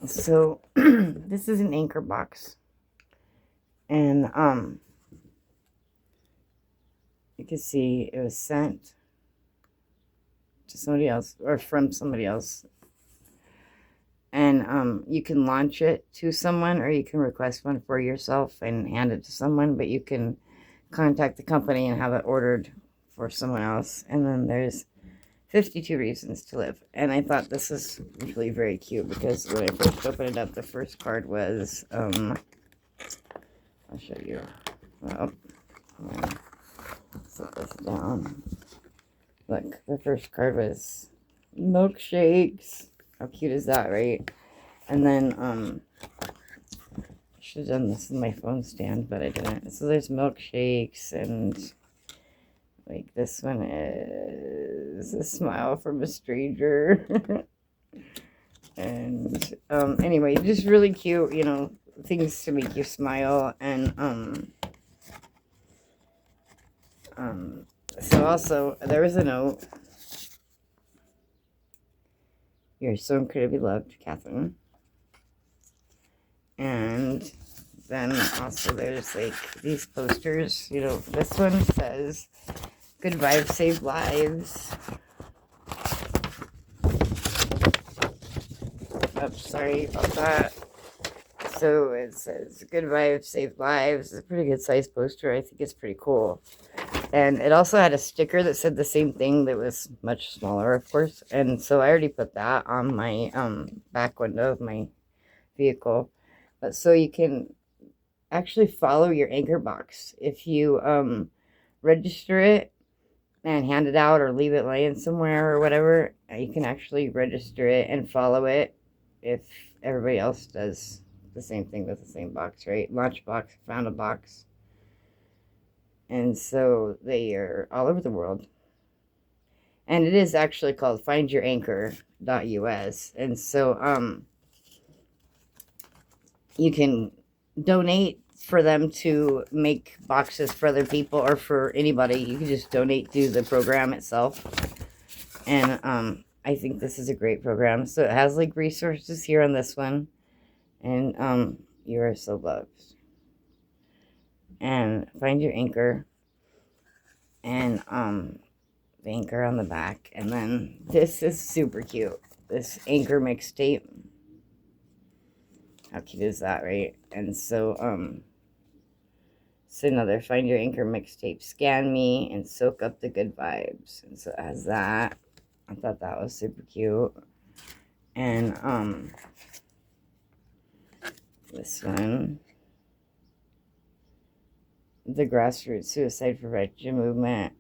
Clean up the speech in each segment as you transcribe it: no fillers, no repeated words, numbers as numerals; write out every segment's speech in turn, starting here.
So this is an anchor box, and you can see it was sent to somebody else or from somebody else, and you can launch it to someone or you can request one for yourself and hand it to someone, but you can contact the company and have it ordered for someone else. And then there's 52 reasons to live, and I thought this is really very cute because when I first opened it up, the first card was I'll show you. Oh, set this down. Look, the first card was milkshakes. How cute is that, right? And then I should have done this in my phone stand, but I didn't. So there's milkshakes, and like this one is a smile from a stranger. And anyway, just really cute, things to make you smile. And so also there was a note. You're so incredibly loved, Catherine. And then also there's like these posters. This one says, "Good vibes save lives." Oh, sorry about that. So it says, "Good vibes save lives." It's a pretty good size poster. I think it's pretty cool. And it also had a sticker that said the same thing that was much smaller, of course. And so I already put that on my back window of my vehicle. But so you can actually follow your anchor box. If you register it and hand it out or leave it laying somewhere or whatever, you can actually register it and follow it if everybody else does the same thing with the same box, right? Launch box, found a box. And so they are all over the world. And it is actually called findyouranchor.us. And so you can donate for them to make boxes for other people or for anybody. You can just donate to the program itself. And I think this is a great program. So it has like resources here on this one. And you are so loved. And find your anchor. And the anchor on the back. And then this is super cute. This anchor mixtape. How cute is that, right? And so it's another Find Your Anchor mixtape. Scan me and soak up the good vibes. And so it has that. I thought that was super cute. And this one, the Grassroots Suicide Prevention Movement.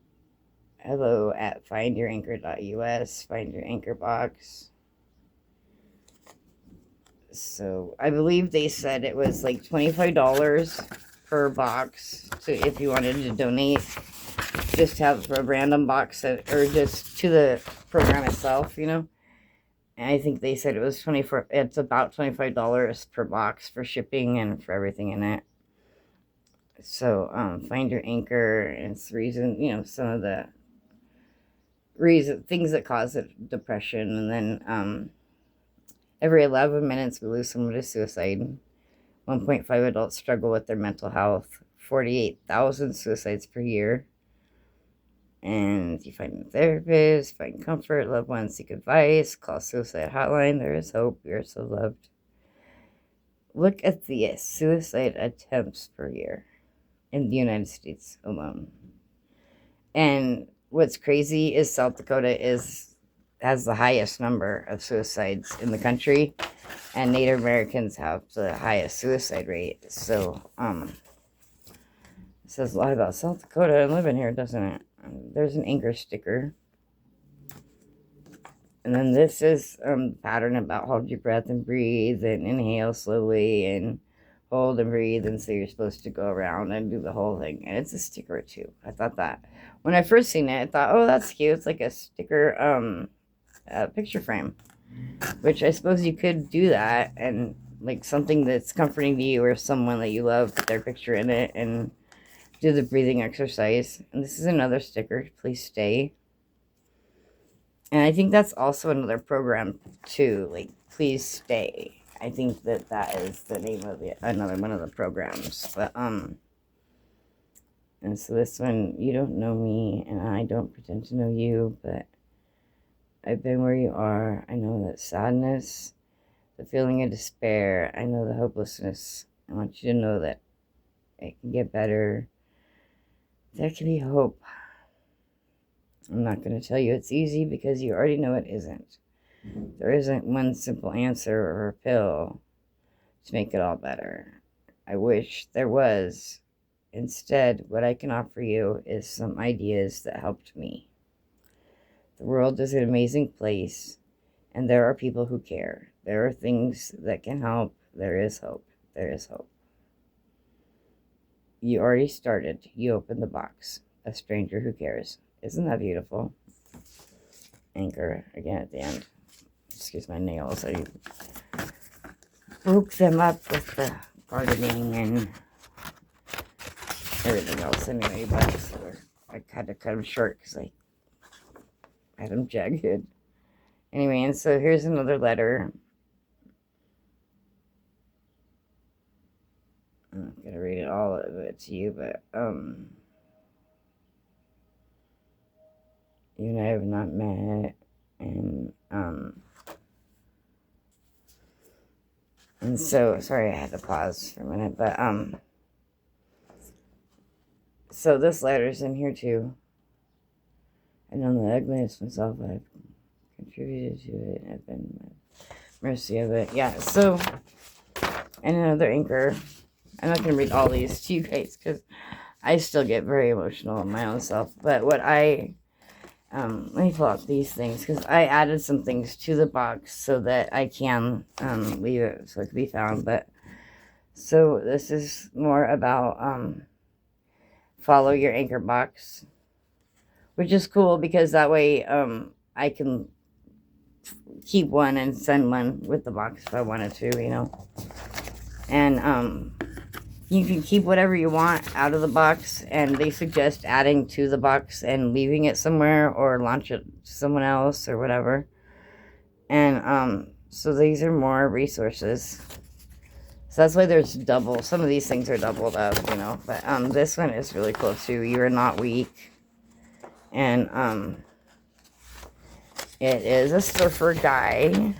Hello at findyouranchor.us. Find your anchor box. So I believe they said it was like $25 per box. So if you wanted to donate, just have a random box or just to the program itself, And I think they said it was it's about $25 per box for shipping and for everything in it. So find your anchor, and it's the reason, some of the things that cause it, depression. And then every 11 minutes we lose someone to suicide. 1.5 adults struggle with their mental health. 48,000 suicides per year. And you find a therapist, find comfort, loved ones, seek advice, call suicide hotline. There is hope. You're so loved. Look at the suicide attempts per year in the United States alone. And what's crazy is South Dakota has the highest number of suicides in the country, and Native Americans have the highest suicide rate. So it says a lot about South Dakota and living here, doesn't it? There's an anchor sticker. And then this is pattern about hold your breath and breathe and inhale slowly and hold and breathe. And so you're supposed to go around and do the whole thing. And it's a sticker too. I thought that when I first seen it, I thought, oh, that's cute. It's like a sticker picture frame, which I suppose you could do that, and like something that's comforting to you or someone that you love, put their picture in it and do the breathing exercise. And this is another sticker, please stay. And I think that's also another program too, like please stay. I think that is the name of another one of the programs. But and so this one, you don't know me, and I don't pretend to know you, but I've been where you are. I know that sadness, the feeling of despair. I know the hopelessness. I want you to know that it can get better. There can be hope. I'm not going to tell you it's easy because you already know it isn't. There isn't one simple answer or a pill to make it all better. I wish there was. Instead, what I can offer you is some ideas that helped me. The world is an amazing place, and there are people who care. There are things that can help. There is hope. There is hope. You already started. You opened the box. A stranger who cares. Isn't that beautiful? Anchor again at the end. Excuse my nails. I broke them up with the gardening and everything else anyway, but so I had to cut them short because I had them jagged. Anyway, and so here's another letter. I'm not going to read it all of it to you, but you and I have not met, and so, sorry I had to pause for a minute, but so this letter's in here too. I know the ugliness myself, I've contributed to it, I've been mercy of it. Yeah, so, and another anchor. I'm not going to read all these to you guys because I still get very emotional in my own self. But what let me pull out these things because I added some things to the box so that I can leave it so it can be found. But so this is more about follow your anchor box, which is cool because that way I can keep one and send one with the box if I wanted to, you know. And you can keep whatever you want out of the box, and they suggest adding to the box and leaving it somewhere or launch it to someone else or whatever. And so these are more resources. So that's why there's double. Some of these things are doubled up, you know. But this one is really cool too. You are not weak. And it is a surfer guy.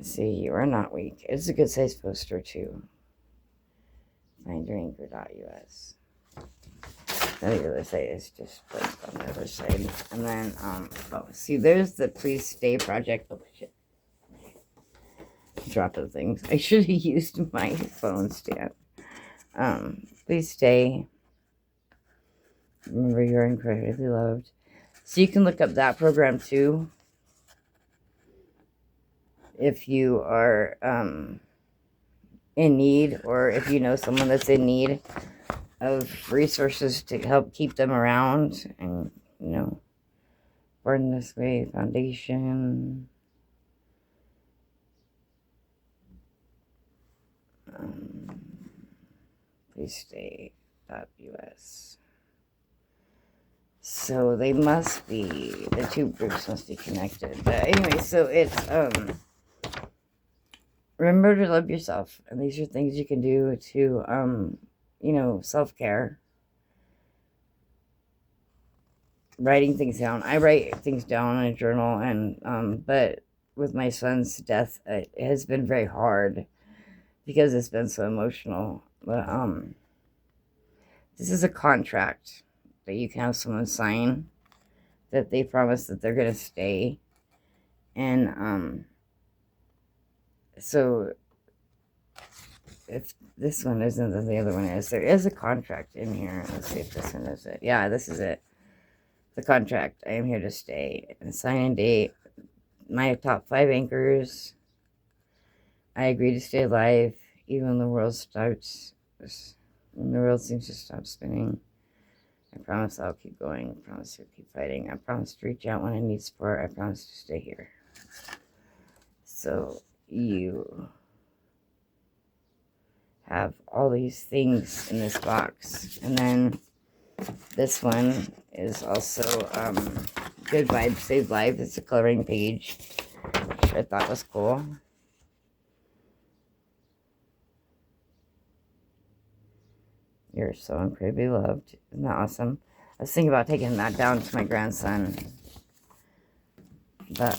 See, you are not weak. It's a good size poster too. Finderanchor.us. The other side is just like on the other side. And then, oh, see, there's the Please Stay project. Oh, shit. Dropping things. I should have used my phone stand. Please stay. Remember, you're incredibly loved. So you can look up that program too. If you are in need, or if you know someone that's in need of resources to help keep them around, and you know, Born This Way Foundation. Please stay.us. So they must be, the two groups must be connected. But anyway, so it's remember to love yourself, and these are things you can do to you know, self-care. Writing things down. I write things down in a journal, and but with my son's death, it has been very hard because it's been so emotional. But this is a contract that you can have someone sign that they promise that they're gonna stay. And so if this one isn't, then the other one is. There is a contract in here. Let's see if this one is it. Yeah, this is it. The contract. I am here to stay. And sign and date. My top 5 anchors. I agree to stay alive even when the world starts. When the world seems to stop spinning. I promise I'll keep going. I promise to keep fighting. I promise to reach out when I need support. I promise to stay here. So you have all these things in this box. And then this one is also Good Vibes Save Lives. It's a coloring page, which I thought was cool. You're so incredibly loved. Isn't that awesome? I was thinking about taking that down to my grandson. But,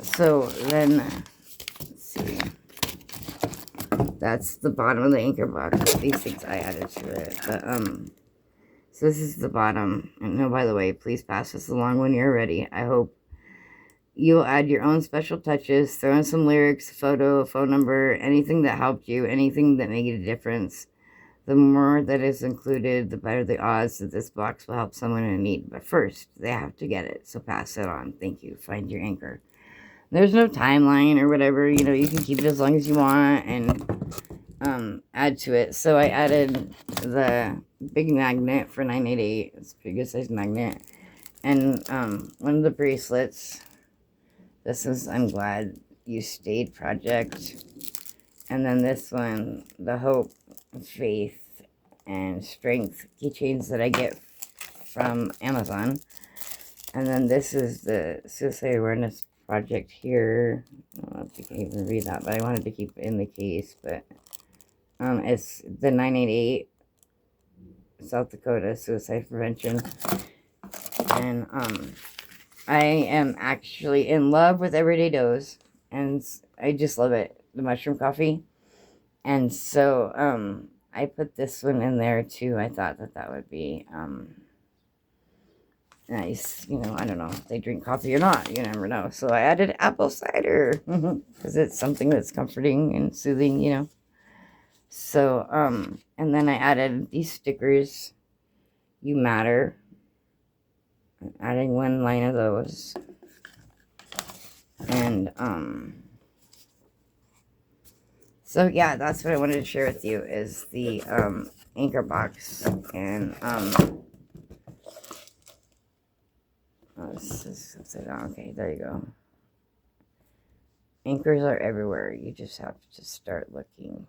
so then, let's see. That's the bottom of the anchor box. These things I added to it. But, so this is the bottom. And no, by the way, please pass this along when you're ready. I hope you'll add your own special touches, throw in some lyrics, a photo, a phone number, anything that helped you, anything that made a difference. The more that is included, the better the odds that this box will help someone in need. But first, they have to get it, so pass it on. Thank you. Find your anchor. There's no timeline or whatever. You know, you can keep it as long as you want and add to it. So I added the big magnet for 988. It's a pretty good size magnet. And one of the bracelets. This is I'm Glad You Stayed project. And then this one, the Hope, Faith, and Strength keychains that I get from Amazon. And then this is the Suicide Awareness Project here. I don't know if you can even read that, but I wanted to keep it in the case. But it's the 988 South Dakota Suicide Prevention. And I am actually in love with Everyday Dose. And I just love it. The mushroom coffee. And so I put this one in there too. I thought that would be nice. You know, I don't know if they drink coffee or not. You never know. So I added apple cider because it's something that's comforting and soothing, you know. So, and then I added these stickers. You Matter. I'm adding one line of those. And, so yeah, that's what I wanted to share with you is the, anchor box. And, oh, this is upside down. Okay, there you go. Anchors are everywhere. You just have to start looking.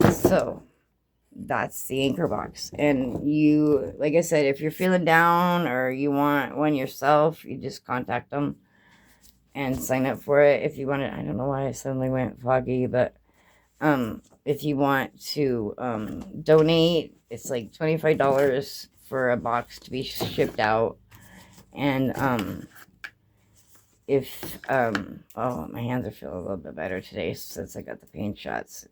So, that's the anchor box. And you, like I said, if you're feeling down or you want one yourself, you just contact them and sign up for it. If you want it, I don't know why I suddenly went foggy, but if you want to donate, it's like $25 for a box to be shipped out. And if oh, my hands are feeling a little bit better today since I got the pain shots.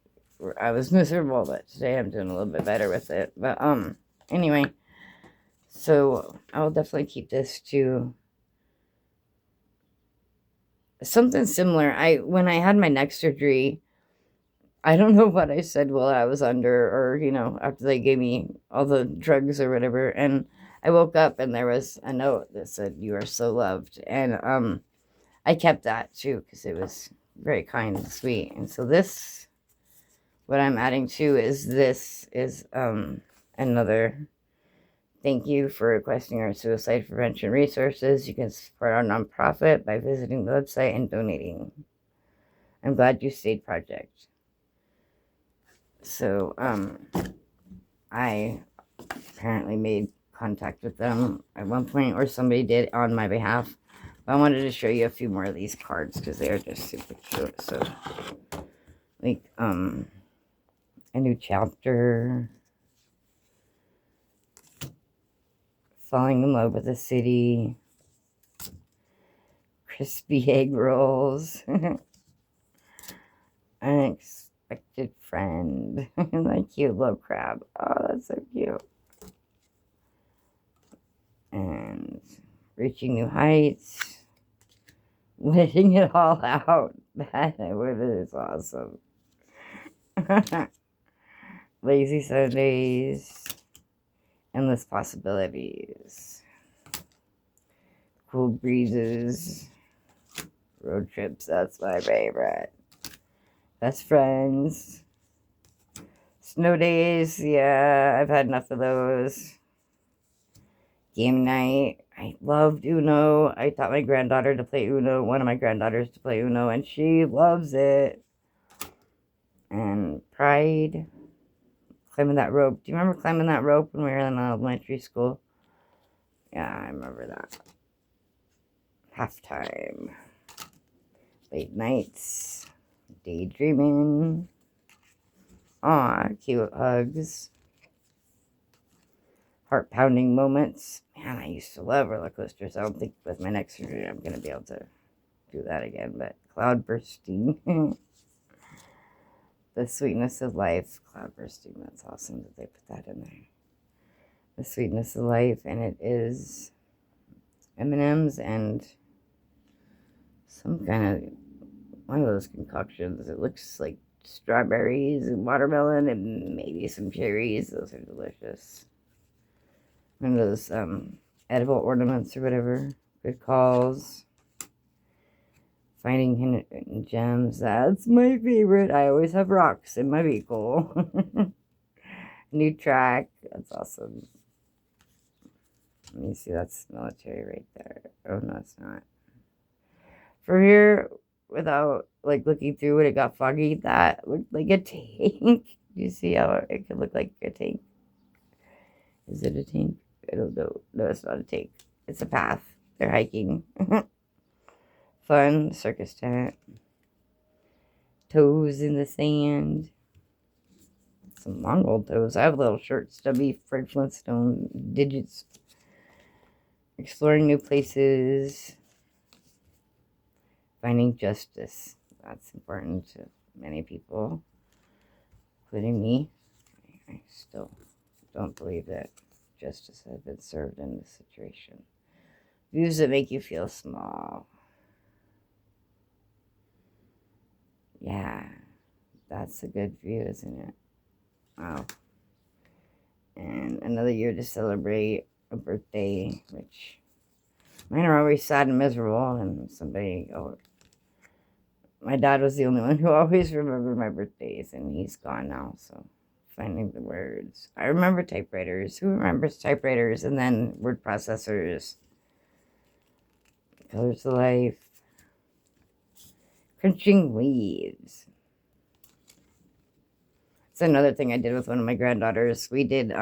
I was miserable, but today I'm doing a little bit better with it. But anyway, so I'll definitely keep this to something similar. When I had my neck surgery, I don't know what I said while I was under, or you know, after they gave me all the drugs or whatever, and I woke up and there was a note that said, "You are so loved," and I kept that too because it was very kind and sweet. And so this, what I'm adding to is another thank you for requesting our suicide prevention resources. You can support our nonprofit by visiting the website and donating. I'm Glad You Stayed project. So I apparently made contact with them at one point, or somebody did on my behalf. But I wanted to show you a few more of these cards because they are just super cute. So like a new chapter, falling in love with the city, crispy egg rolls, unexpected friend, and that cute little crab. Oh, that's so cute. And reaching new heights, letting it all out. That is awesome. Lazy Sundays, endless possibilities, cool breezes, road trips, that's my favorite. Best friends, snow days, yeah, I've had enough of those. Game night, I loved Uno. I taught my granddaughter to play Uno, one of my granddaughters to play Uno, and she loves it. And Pride, climbing that rope. Do you remember climbing that rope when we were in elementary school? Yeah, I remember that. Halftime, late nights, daydreaming. Aw, cute hugs. heart-pounding moments. Man, I used to love roller coasters. I don't think with my next surgery I'm going to be able to do that again, but cloud bursting. The sweetness of life, cloud bursting. That's awesome that they put that in there. The sweetness of life, and it is M&Ms and some kind of one of those concoctions. It looks like strawberries and watermelon and maybe some cherries. Those are delicious. One of those edible ornaments or whatever. Good calls. Finding hidden gems. That's my favorite. I always have rocks in my vehicle. New track. That's awesome. Let me see. That's military right there. Oh, no, it's not. For here, without like looking through it, it got foggy. That looked like a tank. You see how it could look like a tank? Is it a tank? I don't know. No, it's not a tank. It's a path. They're hiking. Fun circus tent. Toes in the sand. Some long old toes. I have little short, stubby Fred Flintstone digits. Exploring new places. Finding justice. That's important to many people, including me. I still don't believe that justice has been served in this situation. Views that make you feel small. Yeah, that's a good view, isn't it? Wow. And another year to celebrate a birthday, which mine are always sad and miserable, and somebody, my dad was the only one who always remembered my birthdays, and he's gone now, so finding the words. I remember typewriters. Who remembers typewriters? And then word processors. Colors of life. Crunching leaves. It's another thing I did with one of my granddaughters. We did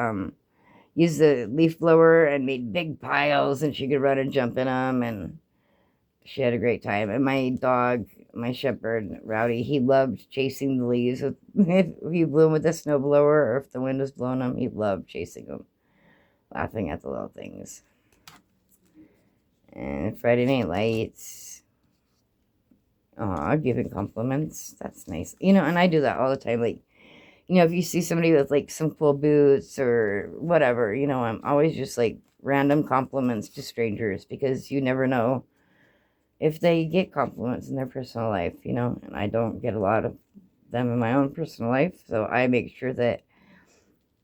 use the leaf blower and made big piles, and she could run and jump in them, and she had a great time. And my dog, my shepherd, Rowdy, he loved chasing the leaves. If he blew them with a snow blower, or if the wind was blowing them, he loved chasing them, laughing at the little things. And Friday Night Lights. Aw, giving compliments. That's nice. And I do that all the time. Like, if you see somebody with like some cool boots or whatever, I'm always just like random compliments to strangers, because you never know if they get compliments in their personal life, and I don't get a lot of them in my own personal life. So I make sure that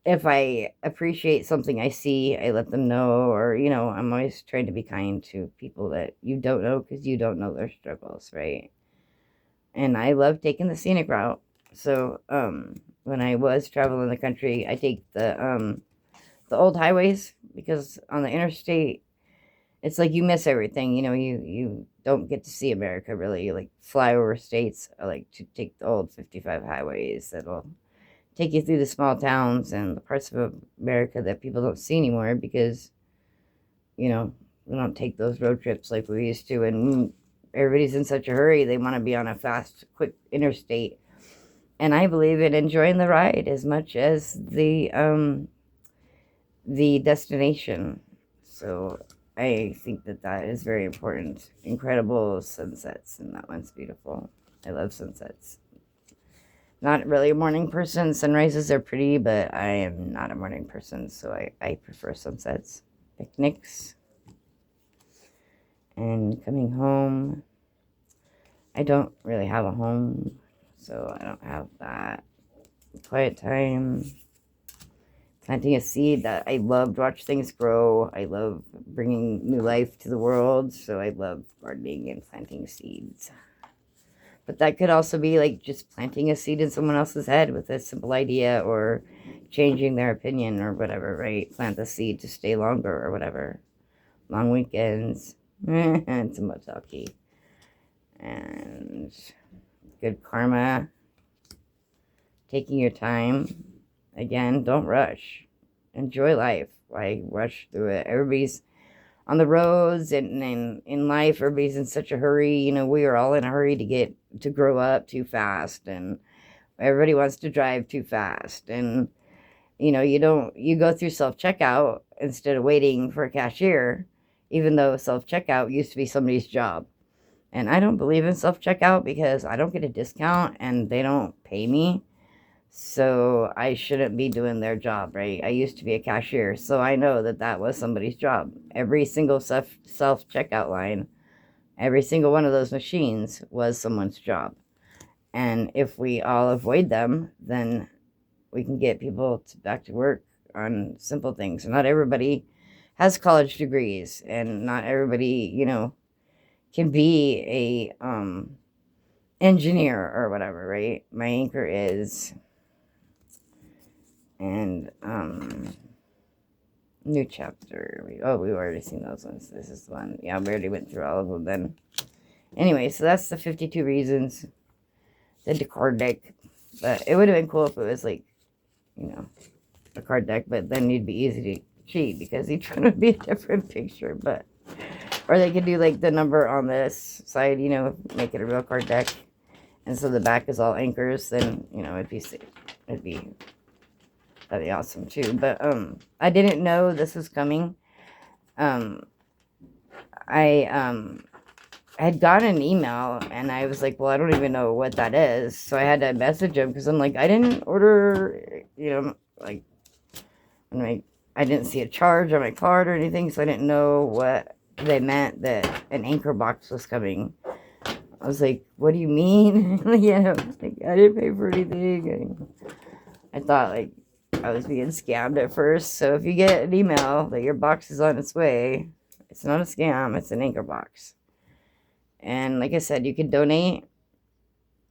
if I appreciate something I see, I let them know, or, I'm always trying to be kind to people that you don't know, because you don't know their struggles, right? And I love taking the scenic route. So, when I was traveling the country, I take the old highways, because on the interstate, it's like you miss everything. You don't get to see America, really. You like fly over states. I like to take the old 55 highways that'll take you through the small towns and the parts of America that people don't see anymore, because, we don't take those road trips like we used to, and everybody's in such a hurry. They want to be on a fast, quick interstate. And I believe in enjoying the ride as much as the destination. So I think that is very important. Incredible sunsets, and that one's beautiful. I love sunsets. Not really a morning person. Sunrises are pretty, but I am not a morning person, so I prefer sunsets. Picnics. And coming home. I don't really have a home, so I don't have that. Quiet time. Planting a seed. That I love to watch things grow. I love bringing new life to the world, so I love gardening and planting seeds. But that could also be like just planting a seed in someone else's head with a simple idea, or changing their opinion or whatever, right? Plant the seed to stay longer or whatever. Long weekends. And some talkie. And good karma. Taking your time. Again, don't rush. Enjoy life. Why rush through it? Everybody's on the roads, and in life, everybody's in such a hurry. We are all in a hurry to grow up too fast, and everybody wants to drive too fast. And You go through self-checkout instead of waiting for a cashier, even though self-checkout used to be somebody's job. And I don't believe in self-checkout because I don't get a discount and they don't pay me. So I shouldn't be doing their job, right? I used to be a cashier, so I know that that was somebody's job. Every single self-checkout line, every single one of those machines was someone's job. And if we all avoid them, then we can get people back to work on simple things. Not everybody has college degrees, and not everybody, can be a engineer or whatever, right? My anchor is, and new chapter. We've already seen those ones. This is the one. Yeah, we already went through all of them then. Anyway, so that's the 52 reasons. The card deck. But it would have been cool if it was like, a card deck, but then you'd be easy to cheat because each one would be a different picture. But or they could do like the number on this side, make it a real card deck, and so the back is all anchors. Then that'd be awesome too. But I didn't know this was coming. I had gotten an email and I was like, well, I don't even know what that is. So I had to message him because I'm like, I didn't order, like, I didn't see a charge on my card or anything. So I didn't know what they meant that an anchor box was coming. I was like, what do you mean? Like, I didn't pay for anything. I thought like I was being scammed at first. So if you get an email that your box is on its way, it's not a scam, it's an anchor box. And like I said, you can donate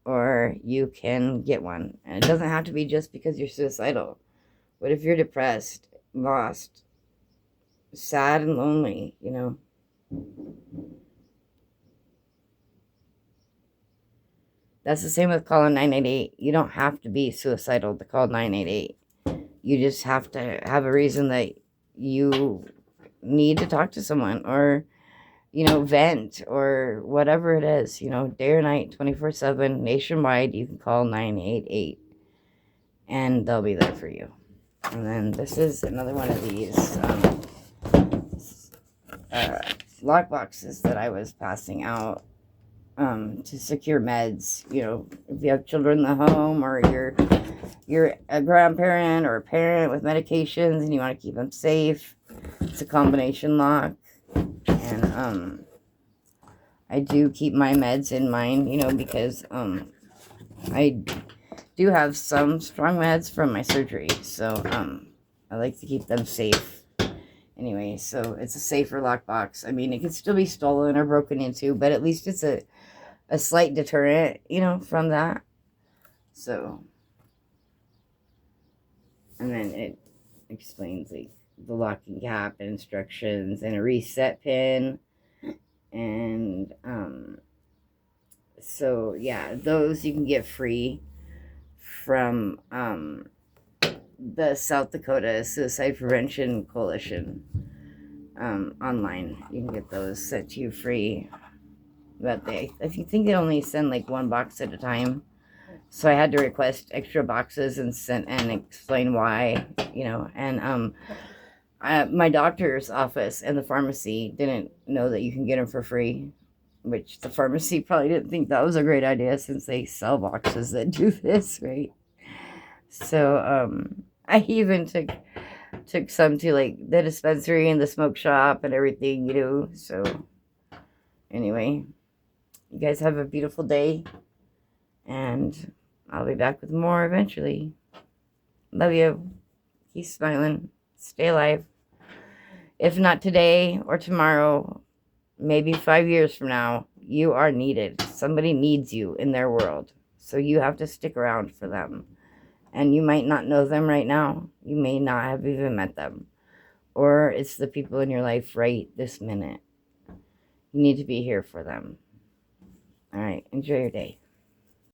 or you can get one. And it doesn't have to be just because you're suicidal. What if you're depressed, lost, sad and lonely, That's the same with calling 988. You don't have to be suicidal to call 988. You just have to have a reason that you need to talk to someone or vent or whatever it is, day or night, 24/7, nationwide. You can call 988 and they'll be there for you. And then this is another one of these lock boxes that I was passing out to secure meds. If you have children in the home or you're a grandparent or a parent with medications and you want to keep them safe, it's a combination lock. And I do keep my meds in mine, because I do have some strong meds from my surgery, so I like to keep them safe. Anyway, so it's a safer lockbox. I mean, it can still be stolen or broken into, but at least it's a slight deterrent, from that. So, and then it explains like the locking cap and instructions and a reset pin. And so yeah, those you can get free from the South Dakota Suicide Prevention Coalition online. You can get those sent to you free. But if you think they only send like one box at a time, so I had to request extra boxes and explain why, and my doctor's office and the pharmacy didn't know that you can get them for free, which the pharmacy probably didn't think that was a great idea since they sell boxes that do this, right? So I even took some to like the dispensary and the smoke shop and everything, so anyway, you guys have a beautiful day and I'll be back with more eventually. Love you. Keep smiling. Stay alive. If not today or tomorrow, maybe 5 years from now, you are needed. Somebody needs you in their world. So you have to stick around for them. And you might not know them right now. You may not have even met them. Or it's the people in your life right this minute. You need to be here for them. All right. Enjoy your day.